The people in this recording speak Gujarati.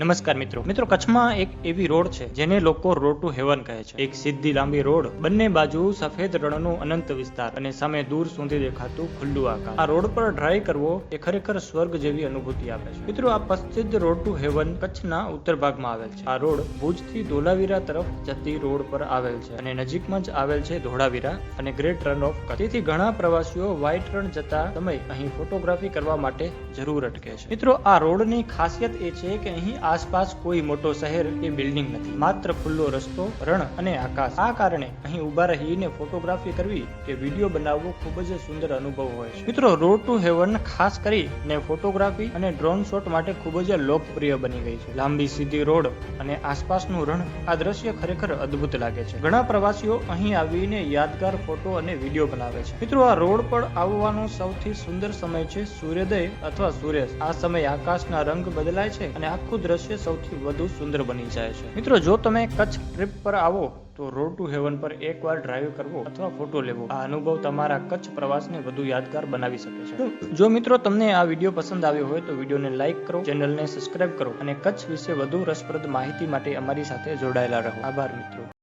નમસ્કાર મિત્રો કચ્છમાં એક એવી રોડ છે જેને લોકો રોડ ટુ હેવન કહે છે। એક સીધી લાંબી રોડ, બંને બાજુ સફેદ રણનો અનંત વિસ્તાર અને સામે દૂર સુધી દેખાતું ખુલ્લું આકાશ। આ રોડ પર ડ્રાઈવ કરવો એ ખરેખર સ્વર્ગ જેવી અનુભૂતિ આપે છે। મિત્રો, આ પ્રસિદ્ધ રોડ ટુ હેવન કચ્છના ઉત્તર ભાગમાં આવેલ છે। આ રોડ ભુજથી ધોલાવીરા તરફ જતી રોડ પર આવેલ છે અને નજીકમાં જ આવેલ છે ધોળાવીરા અને ગ્રેટ રન ઓફ કચ્છ। તેથી ઘણા પ્રવાસીઓ વ્હાઇટ રણ જતા સમય અહીં ફોટોગ્રાફી કરવા માટે જરૂર અટકે છે। મિત્રો, આ રોડની ખાસિયત એ છે કે અહીં આસપાસ કોઈ મોટો શહેર કે બિલ્ડિંગ નથી, માત્ર ખુલ્લો રસ્તો, રણ અને આકાશ। આ કારણે અહીં ઉભા રહીને ફોટોગ્રાફી કરવી કે વિડીયો બનાવવો ખૂબ જ સુંદર અનુભવ હોય છે। મિત્રો, રોડ ટુ હેવન ખાસ કરીને ફોટોગ્રાફી અને ડ્રોન શોટ માટે ખૂબ જ લોકપ્રિય બની ગઈ છે। લાંબી સીધી રોડ અને આસપાસનું રણ, આ દ્રશ્ય ખરેખર અદ્ભુત લાગે છે। ઘણા પ્રવાસીઓ અહીં આવીને યાદગાર ફોટો અને વિડીયો બનાવે છે। મિત્રો, આ રોડ પર આવવાનો સૌથી સુંદર સમય છે સૂર્યોદય અથવા સૂર્યાસ્ત। આ સમયે આકાશના રંગ બદલાય છે અને આખું દ્રશ્ય સૌથી વધુ સુંદર બની જાય છે। મિત્રો, જો તમે કચ્છ ટ્રીપ પર આવો તો રોડ ટુ હેવન પર એકવાર ડ્રાઈવ કરવો અથવા ફોટો લેવો, આ અનુભવ તમારા કચ્છ પ્રવાસને વધુ યાદગાર બનાવી શકે છે। જો મિત્રો તમને આ વિડીયો પસંદ આવ્યો હોય તો વિડીયોને લાઈક કરો, ચેનલને સબસ્ક્રાઇબ કરો અને કચ્છ વિશે વધુ રસપ્રદ માહિતી માટે અમારી સાથે જોડાયેલા રહો। આભાર મિત્રો।